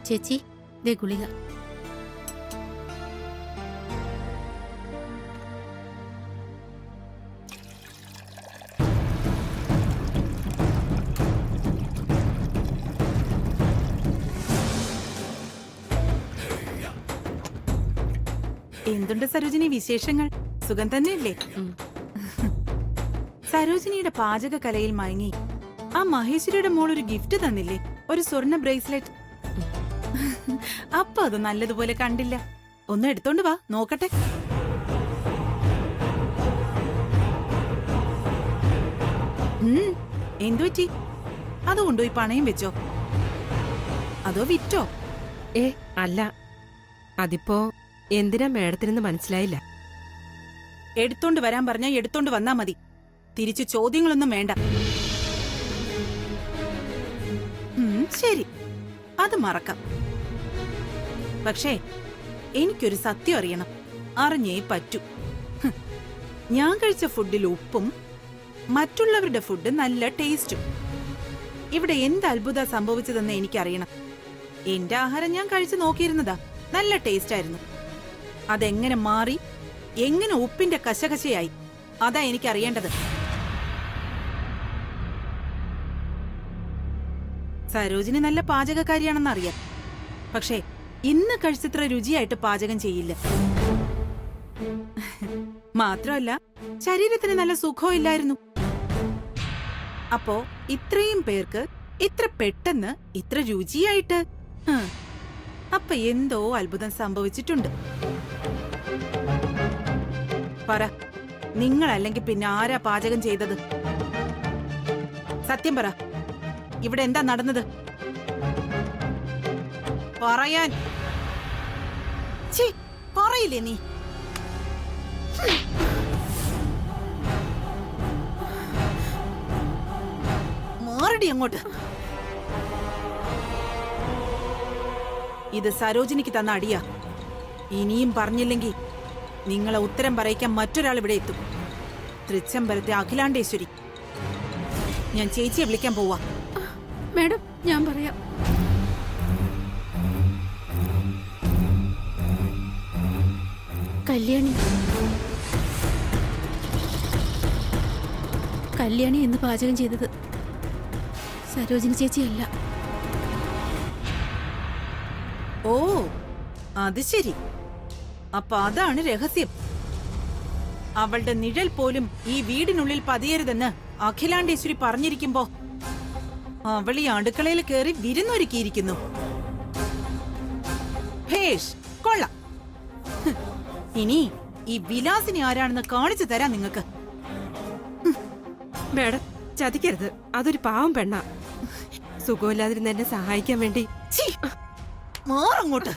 ചേച്ചി, ദേ ഗുളിക. എന്തുണ്ട് സരോജിനി വിശേഷങ്ങൾ? സുഖം തന്നെയല്ലേ? സരോജിനിയുടെ പാചക കലയിൽ മയങ്ങി ആ മഹേശ്വരിയുടെ മോൾ ഒരു ഗിഫ്റ്റ് തന്നില്ലേ, ഒരു സ്വർണ്ണ ബ്രേസ്ലെറ്റ്. അപ്പൊ അത് നല്ലതുപോലെ കണ്ടില്ല. ഒന്ന് എടുത്തോണ്ട് വാ, നോക്കട്ടെ. എന്തുപറ്റി? അത് കൊണ്ടുപോയി പണയം വെച്ചോ അതോ വിറ്റോ? അല്ല, അതിപ്പോ എന്തിനാ മേഡത്തിനെന്ന് മനസ്സിലായില്ല. എടുത്തോണ്ട് വരാൻ പറഞ്ഞാ എടുത്തോണ്ട് വന്നാ മതി. തിരിച്ചു ചോദ്യങ്ങളൊന്നും വേണ്ട. ശരി, അത് മറക്കാം. പക്ഷേ എനിക്കൊരു സത്യം അറിയണം, അറിഞ്ഞേ പറ്റൂ. ഞാൻ കഴിച്ച ഫുഡിൽ ഉപ്പും മറ്റുള്ളവരുടെ ഫുഡ് നല്ല ടേസ്റ്റും. ഇവിടെ എന്ത് അത്ഭുത സംഭവിച്ചതെന്ന് എനിക്കറിയണം. എന്റെ ആഹാരം ഞാൻ കഴിച്ചു നോക്കിയിരുന്നതാ, നല്ല ടേസ്റ്റ് ആയിരുന്നു. അതെങ്ങനെ മാറി, എങ്ങനെ ഉപ്പിന്റെ കശകശയായി, അതാ എനിക്കറിയേണ്ടത്. സരോജിനി നല്ല പാചകക്കാരിയാണെന്നറിയാം, പക്ഷേ ഇന്ന് കഴിച്ചത്ര രുചിയായിട്ട് പാചകം ചെയ്യില്ല. മാത്രമല്ല ശരീരത്തിന് നല്ല സുഖവും ഇല്ലായിരുന്നു. അപ്പോ ഇത്രയും പേർക്ക് ഇത്ര പെട്ടെന്ന് ഇത്ര രുചിയായിട്ട്, അപ്പൊ എന്തോ അത്ഭുതം സംഭവിച്ചിട്ടുണ്ട്. പറ, നിങ്ങളല്ലെങ്കിൽ പിന്നെ ആരാ പാചകം ചെയ്തത്? സത്യം പറ, ഇവിടെ എന്താ നടന്നത്? പറയാൻ പറയില്ലേ നീ? മാറടി അങ്ങോട്ട്. ഇത് സരോജിനിക്ക് തന്ന അടിയാ. ഇനിയും പറഞ്ഞില്ലെങ്കിൽ നിങ്ങളെ ഉത്തരം പറയിക്കാൻ മറ്റൊരാൾ ഇവിടെ എത്തും. തൃച്ചംബരത്തെ അഖിലാണ്ടേശ്വരി. ഞാൻ ചേച്ചിയെ വിളിക്കാൻ പോവാ. മേഡം, ഞാൻ പറയാം. കല്യാണി എന്ന് പാചകം ചെയ്തത് സരോജിനി ചേച്ചിയല്ല. ഓ, അത് ശരി. അപ്പൊ അതാണ് രഹസ്യം. അവളുടെ നിഴൽ പോലും ഈ വീടിനുള്ളിൽ പതിയരുതെന്ന് അഖിലാണ്ടേശ്വരി പറഞ്ഞിരിക്കുമ്പോ അവൾ ഈ അടുക്കളയിൽ കയറി വിരുന്നൊരുക്കിയിരിക്കുന്നു. ഭേഷ്, കൊള്ളാം. ഇനി ഈ വിലാസിനി ആരാണെന്ന് കാണിച്ചു തരാം നിങ്ങൾക്ക്. മേഡം, ചതിക്കരുത്. അതൊരു പാവം പെണ്ണ. സുഖമില്ലാതിരുന്ന് എന്നെ സഹായിക്കാൻ വേണ്ടി. മാറങ്ങോട്ട്.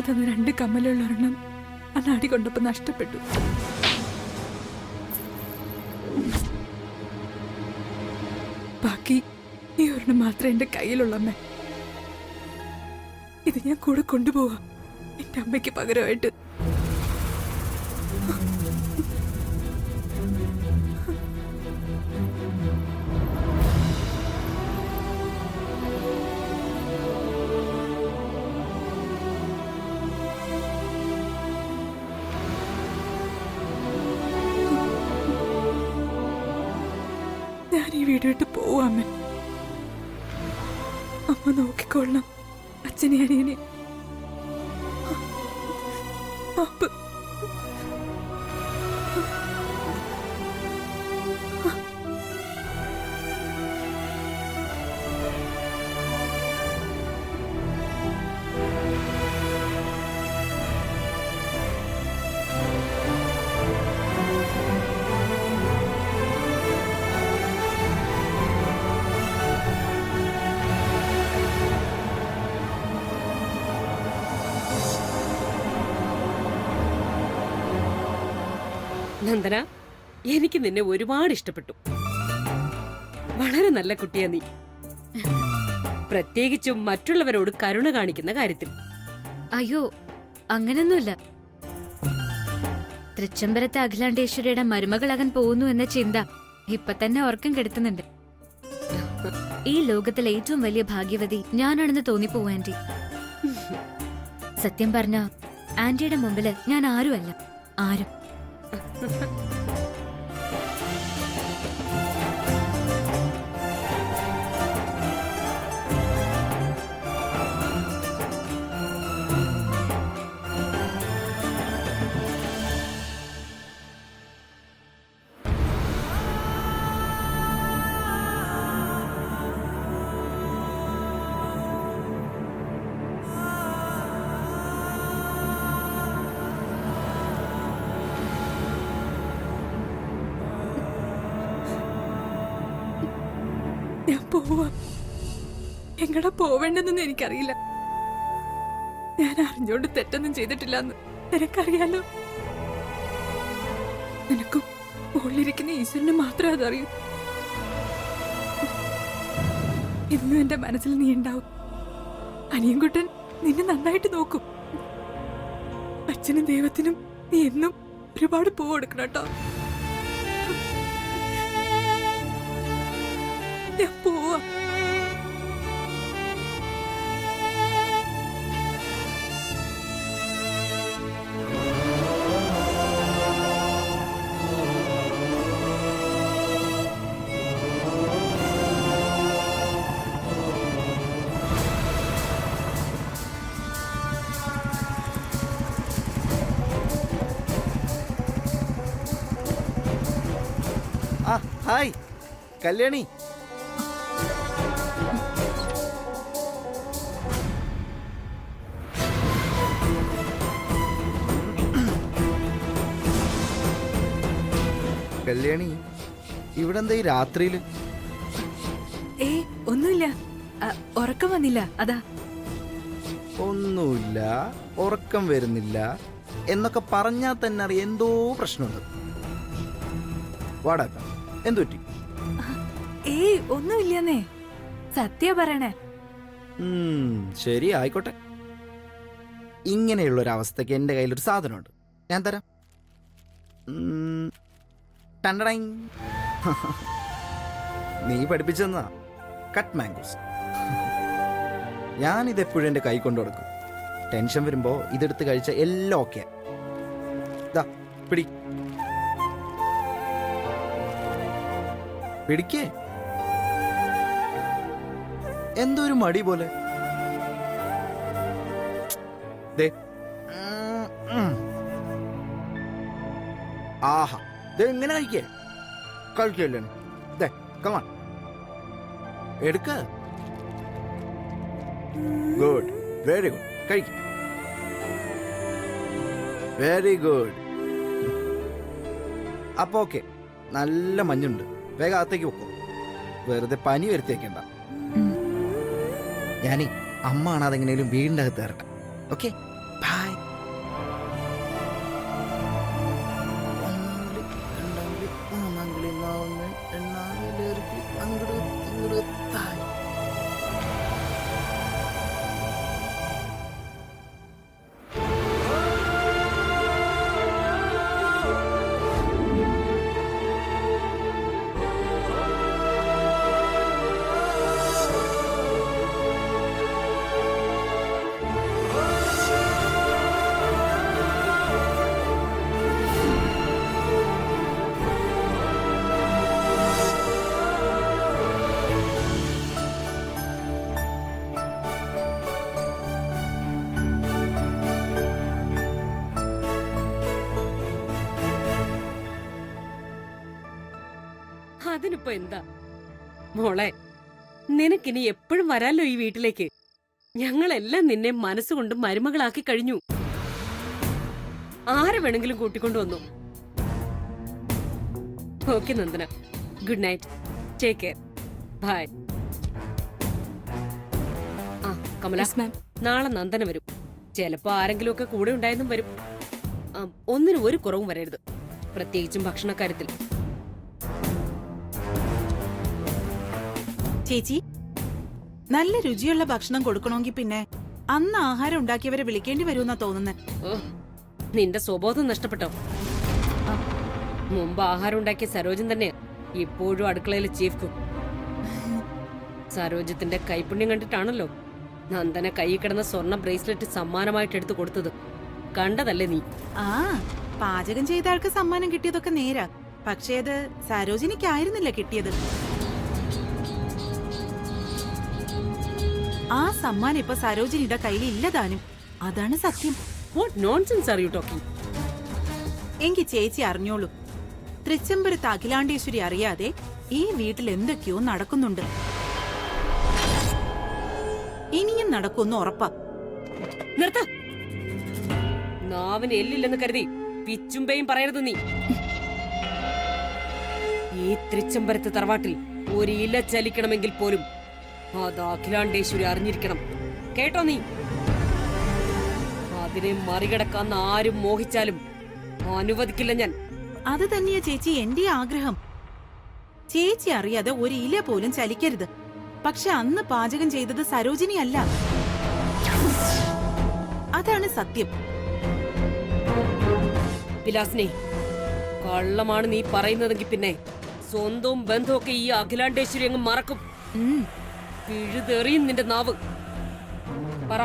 തന്ന 2 കമ്മലുള്ള ഒരെണ്ണം ആ നാടി കൊണ്ടപ്പോ നഷ്ടപ്പെട്ടു. ബാക്കി ഈ ഒരെണ്ണം മാത്രമേ എന്റെ കയ്യിലുള്ളമ്മേ. ഇത് ഞാൻ കൂടെ കൊണ്ടുപോവാ എന്റെ അമ്മയ്ക്ക് പകരമായിട്ട്. ഞാൻ ഈ വീട് വിട്ട് പോവാമ്മേ. അമ്മ നോക്കിക്കൊള്ളണം അച്ഛനെ അനിയനെ. പാപ്പ്. നന്ദന, എനിക്ക് നിന്നെ ഒരുപാട് ഇഷ്ടപ്പെട്ടു. വളരെ നല്ല കുട്ടിയാ നീ, പ്രത്യേകിച്ചും മറ്റുള്ളവരോട് കരുണ കാണിക്കുന്ന കാര്യത്തിൽ. അയ്യോ, അങ്ങനൊന്നുമില്ല. തൃച്ചംബരത്തെ അഖിലാണ്ടേശ്വരിയുടെ മരുമകളാകാൻ പോകുന്നു എന്ന ചിന്ത ഇപ്പൊ തന്നെ ഉറക്കം കെടുത്തുന്നുണ്ട്. ഈ ലോകത്തിലെ ഏറ്റവും വലിയ ഭാഗ്യവതി ഞാനാണെന്ന് തോന്നിപ്പോവും ആന്റി. സത്യം പറഞ്ഞ ആന്റിയുടെ മുമ്പില് ഞാൻ ആരുമല്ല, ആരും. ഞാൻ പോവാ. എങ്ങടാ പോവേണ്ടെന്ന് എനിക്കറിയില്ല. ഞാൻ അറിഞ്ഞോണ്ട് തെറ്റൊന്നും ചെയ്തിട്ടില്ലെന്ന് നിനക്കറിയാലോ. നിനക്കും ഉള്ളിരിക്കുന്ന ഈശ്വരന് മാത്രമേ അതറിയൂ. ഇന്നും എന്റെ മനസ്സിൽ നീ ഉണ്ടാവും. അനിയൻകുട്ടൻ നിന്നെ നന്നായിട്ട് നോക്കും. അച്ഛനും ദൈവത്തിനും നീ എന്നും ഒരുപാട് പൂ കൊടുക്കണം കേട്ടോ. ഞാൻ പോവാ. ഹായ് കല്യാണി. കല്യാണി, ഇവിടെ എന്താ ഈ രാത്രിയില്? ഒന്നുമില്ല, ഉറക്കം വന്നില്ല അതാ. ഒന്നുമില്ല, ഉറക്കം വരുന്നില്ല എന്നൊക്കെ പറഞ്ഞാൽ തന്നെ അറിയാം എന്തോ പ്രശ്നമുണ്ട്. വാടാക്ക, എന്തു പറ്റി? ഒന്നുമില്ലെന്നേ, സത്യ പറയണേ. ശരി, ആയിക്കോട്ടെ. ഇങ്ങനെയുള്ളൊരവസ്ഥയ്ക്ക് എൻ്റെ കയ്യിലൊരു സാധനമുണ്ട്, ഞാൻ തരാം. ടണ്ടടൈ. നീ പഠിപ്പിച്ചെന്നാ കട്ട് മാംഗോസ്. ഞാനിതെപ്പോഴും എൻ്റെ കൈ കൊണ്ടു കൊടുക്കും. ടെൻഷൻ വരുമ്പോ ഇതെടുത്ത് കഴിച്ച എല്ലാം ഓക്കെ. പിടി, പിടിക്കേ. എന്തോ ഒരു മടി പോലെ. ആഹാ, എങ്ങനെ കഴിക്കേ? കഴിക്കല്ലേ? കമാൺ, എടുക്ക. Good, very good. കഴിക്ക, വെരി ഗുഡ്. അപ്പൊ ഓക്കെ, നല്ല മഞ്ഞുണ്ട്. വേഗം അകത്തേക്ക് വെക്കും. വെറുതെ പനി വരുത്തിയേക്കണ്ട. ഞാനേ അമ്മ ആണ് അതെങ്ങനെയും വീടിൻ്റെ അകത്ത് ഇറക്കാം. Okay, bye. അതിനിപ്പോ എന്താ മോളെ, നിനക്കിനി എപ്പോഴും വരാലോ ഈ വീട്ടിലേക്ക്. ഞങ്ങളെല്ലാം നിന്നെ മനസ്സുകൊണ്ട് മരുമകളാക്കി കഴിഞ്ഞു. ആരെ വേണമെങ്കിലും കൂട്ടിക്കൊണ്ടുവന്നു. Okay Nandana, good night, take care, bye. ആ കമല, Yes, ma'am. നാളെ നന്ദന വരും. ചിലപ്പോ ആരെങ്കിലും ഒക്കെ കൂടെ ഉണ്ടായെന്നും വരും. ഒന്നിനും ഒരു കുറവും വരരുത്, പ്രത്യേകിച്ചും ഭക്ഷണക്കാര്യത്തിൽ. ചേച്ചി, നല്ല രുചിയുള്ള ഭക്ഷണം കൊടുക്കണമെങ്കിൽ പിന്നെ അന്ന് ആഹാരം ഉണ്ടാക്കിയവരെ വിളിക്കേണ്ടി വരുമെന്നാ തോന്നുന്നത്. ഓ, നിന്റെ സ്വബോധം നഷ്ടപ്പെട്ടോ? മുമ്പ് ആഹാരം ഉണ്ടാക്കിയ സരോജൻ തന്നെ ഇപ്പോഴും അടുക്കളയിലെ ചീഫ് കുക്ക്. സരോജത്തിന്റെ കൈപുണ്യം കണ്ടിട്ടാണല്ലോ നന്ദന കൈ കിടന്ന സ്വർണ്ണ ബ്രേസ്ലെറ്റ് സമ്മാനമായിട്ട് എടുത്തു കൊടുത്തത്. കണ്ടതല്ലേ നീ? ആ, പാചകം ചെയ്ത ആൾക്ക് സമ്മാനം കിട്ടിയതൊക്കെ നേരാ. പക്ഷേ അത് സരോജിനിക്കായിരുന്നില്ല കിട്ടിയത്. ആ സമ്മാനം ഇപ്പൊ സരോജിനിയുടെ കയ്യിൽ ഇല്ലതാനും. അതാണ് സത്യം. What nonsense are you talking? എങ്കിൽ ചേച്ചി അറിഞ്ഞോളൂ, തൃച്ചംബരത്ത് അഖിലാണ്ടേശ്വരി അറിയാതെ ഈ വീട്ടിൽ എന്തൊക്കെയോ നടക്കുന്നുണ്ട്. ഇനിയും നടക്കുമെന്ന് ഉറപ്പാ. നിർത്ത. നാവിന് എല്ലില്ലെന്ന് കരുതി പിച്ചുമ്പയും പറയരുത് നീ. ഈ തൃച്ചംബരത്ത് തറവാട്ടിൽ ഒരു ഇല ചലിക്കണമെങ്കിൽ പോലും അത് അഖിലാണ്ടേശ്വരി അറിഞ്ഞിരിക്കണം. കേട്ടോ നീ? അതിനെ മറികടക്കാന്ന് ആരും മോഹിച്ചാലും അനുവദിക്കില്ല ഞാൻ. അത് തന്നെയാ ചേച്ചി എന്റെ ആഗ്രഹം. ചേച്ചി അറിയാതെ ഒരു ഇല പോലും ചലിക്കരുത്. പക്ഷെ അന്ന് പാചകം ചെയ്തത് സരോജിനി അല്ല. അതാണ് സത്യം. വിലാസിനെ, കള്ളമാണ് നീ പറയുന്നതെങ്കിൽ പിന്നെ സ്വന്തവും ബന്ധവും ഒക്കെ ഈ അഖിലാണ്ടേശ്വരി അങ്ങ് മറക്കും. പിഴുതെറിയും നിന്റെ നാവ്. പറ,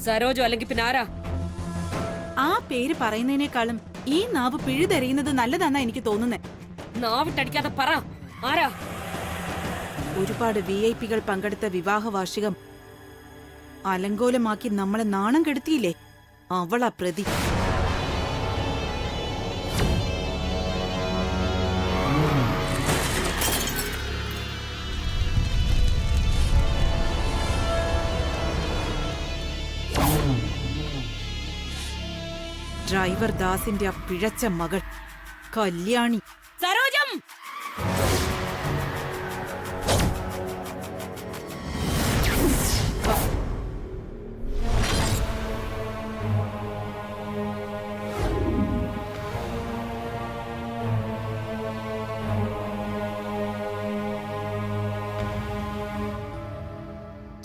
സരോജോ അല്ലെങ്കിൽ പിന്നെ ആരാ? ആ പേര് പറയുന്നതിനേക്കാളും ഈ നാവ് പിഴുതെറിയുന്നത് നല്ലതാന്നാ എനിക്ക് തോന്നുന്നത്. നാവിട്ടടിക്കാതെ പറ, ആരാ? ഒരുപാട് VIP കൾ പങ്കെടുത്ത വിവാഹ വാർഷികം അലങ്കോലമാക്കി നമ്മളെ നാണം കെടുത്തിയില്ലേ, അവളാ പ്രതി. ഡ്രൈവർ ദാസിന്റെ ആ പിഴച്ച മകൾ കല്യാണി. സരോജം!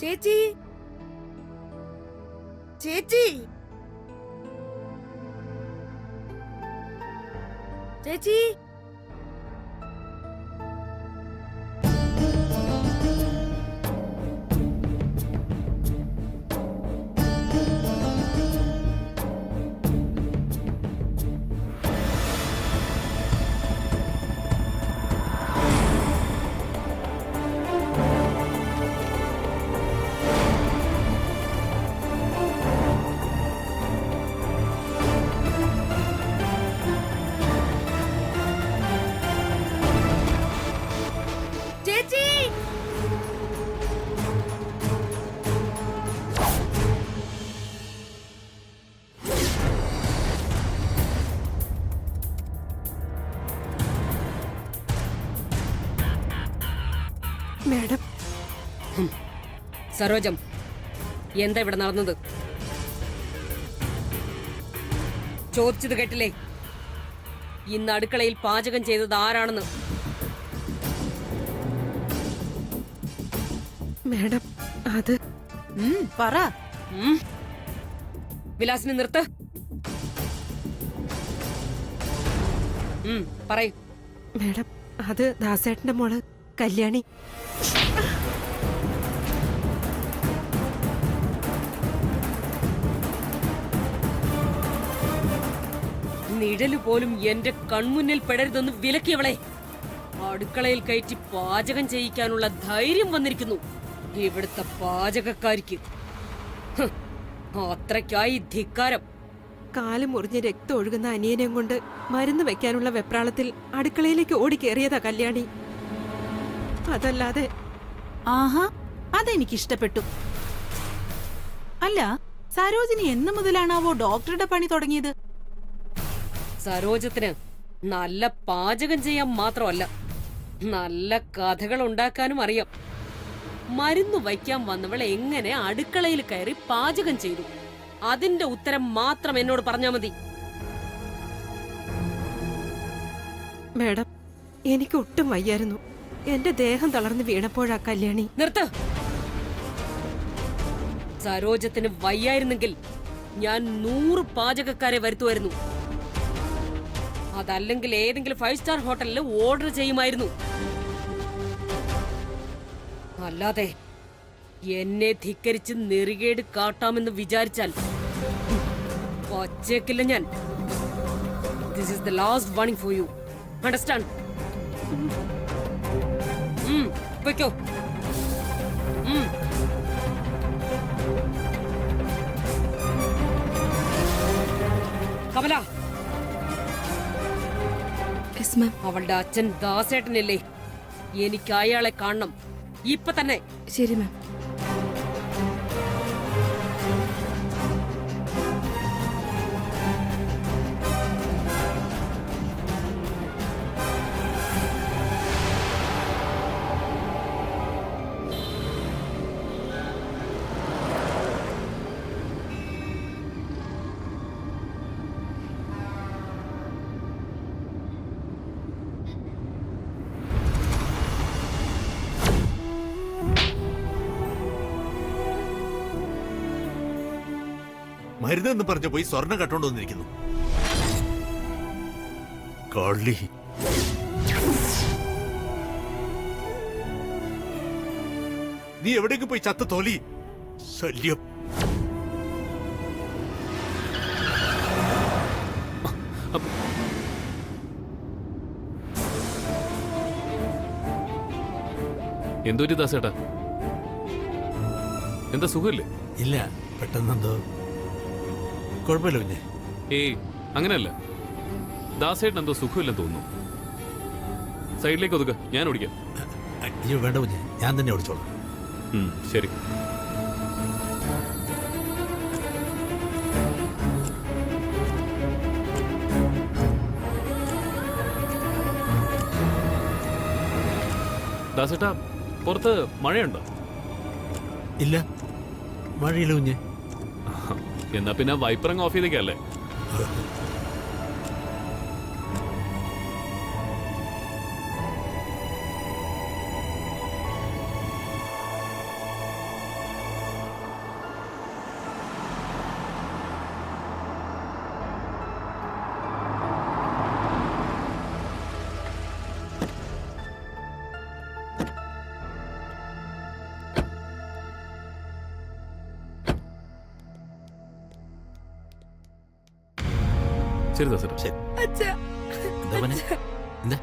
ചേച്ചി, ചേച്ചി, ചേച്ചി, ചേച്ചി. മാഡം, സരോജം, എന്താ ഇവിടെ നടന്നത്? ചോദിച്ചത് കേട്ടില്ലേ? ഇന്ന് അടുക്കളയിൽ പാചകം ചെയ്തത് ആരാണെന്ന്? മാഡം, അത് പറ. വിലാസിനെ നിർത്ത്. പറയൂ. മാഡം, അത് ദാസേട്ടന്റെ മോള് കല്യാണി. നിഴല് പോലും എന്റെ കൺമുന്നിൽ പെടരുതെന്ന് വിലക്കിയവളെ അടുക്കളയിൽ കയറ്റി പാചകം ചെയ്യിക്കാനുള്ള ധൈര്യം വന്നിരിക്കുന്നു ഇവിടുത്തെ പാചകക്കാരിക്ക്. അത്രയ്ക്കായി ധിക്കാരം. കാല് മുറിഞ്ഞ് രക്തം ഒഴുകുന്ന അനിയനെയും കൊണ്ട് മരുന്ന് വെക്കാനുള്ള വെപ്രാളത്തിൽ അടുക്കളയിലേക്ക് ഓടിക്കേറിയതാ കല്യാണി. അതല്ലാതെ ആഹാ, അതെനിക്കിഷ്ടപ്പെട്ടു. അല്ല, സരോജിനി എന്ന് മുതലാണാവോ ഡോക്ടറുടെ പണി തുടങ്ങിയത്? സരോജത്തിന് നല്ല പാചകം ചെയ്യാൻ മാത്രമല്ല, നല്ല കഥകൾ ഉണ്ടാക്കാനും അറിയാം. മരുന്ന് വയ്ക്കാൻ വന്നവൾ എങ്ങനെ അടുക്കളയിൽ കയറി പാചകം ചെയ്തു, അതിന്റെ ഉത്തരം മാത്രം എന്നോട് പറഞ്ഞാ മതി. മാഡം, എനിക്ക് ഒട്ടും വയ്യായിരുന്നു. എന്റെ ദേഹം തളർന്ന് വീണപ്പോഴാ കല്യാണി. നിർത്ത്. സരോജത്തിന് വയ്യായിരുന്നെങ്കിൽ ഞാൻ 100 പാചകക്കാരെ വരുത്തുമായിരുന്നു. അതല്ലെങ്കിൽ ഏതെങ്കിലും 5 സ്റ്റാർ ഹോട്ടലിൽ ഓർഡർ ചെയ്യുമായിരുന്നു. അല്ലാതെ എന്നെ ധിക്കരിച്ച് നെറികേട് കാട്ടാമെന്ന് വിചാരിച്ചാൽ വച്ചേക്കില്ല ഞാൻ. This is the last warning for you. Understand? വെക്കോ. കമല, അവളുടെ അച്ഛൻ ദാസേട്ടനില്ലേ? എനിക്ക് അയാളെ കാണണം ഇപ്പൊ തന്നെ. ശരി മാം. മരുന്നെന്ന് പറഞ്ഞ പോയി സ്വർണം കട്ടോണ്ട് വന്നിരിക്കുന്നു. കള്ളി. നീ എവിടേക്ക് പോയി ചത്ത തോലി? ശല്യം. എന്തൊരു ദാസേട്ടാ, എന്താ സുഖമില്ലേ? ഇല്ല, പെട്ടെന്നെന്തോ കുഴപ്പമില്ല കുഞ്ഞെ. ഏയ് അങ്ങനെയല്ല, ദാസേട്ടൻ എന്തോ സുഖമില്ലെന്ന് തോന്നുന്നു. സൈഡിലേക്ക് ഒതുക്ക, ഞാൻ ഓടിക്കാം. അയ്യോ വേണ്ട കുഞ്ഞെ, ഞാൻ തന്നെ ഓടിച്ചോളാം. ശരി. ദാസേട്ടാ, പുറത്ത് മഴയുണ്ടോ? ഇല്ല, മഴയില്ല കുഞ്ഞെ. എന്നാ പിന്നെ വൈപ്പറങ്ങ് ഓഫ് ചെയ്തേക്കല്ലേ? ശരി ദാസേട്ടാ. എന്താ മോനെ? എന്താ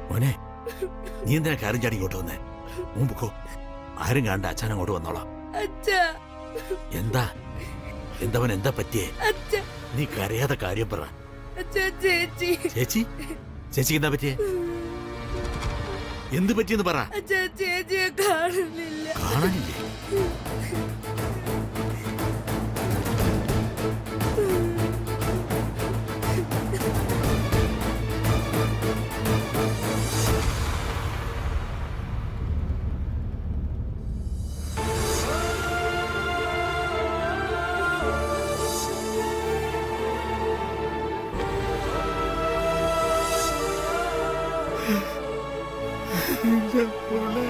മോനെ, നീ എന്തിനാ കാര്യം ചാടി ഇങ്ങോട്ട് വന്നേ? മുമ്പോ ആരും കാണണ്ട, അച്ഛൻ അങ്ങോട്ട് വന്നോളാം. എന്താ എന്താ മോനെ, എന്താ പറ്റിയേ? നീ കരയാതെ കാര്യം പറ. ചേച്ചി ചേച്ചിക്ക് എന്താ പറ്റിയേ? എന്ത് പറ്റിയെന്ന് പറ. ചേച്ചിയെ കാണുന്നില്ല. കാണാനില്ലേ? എന്റെ മോളെ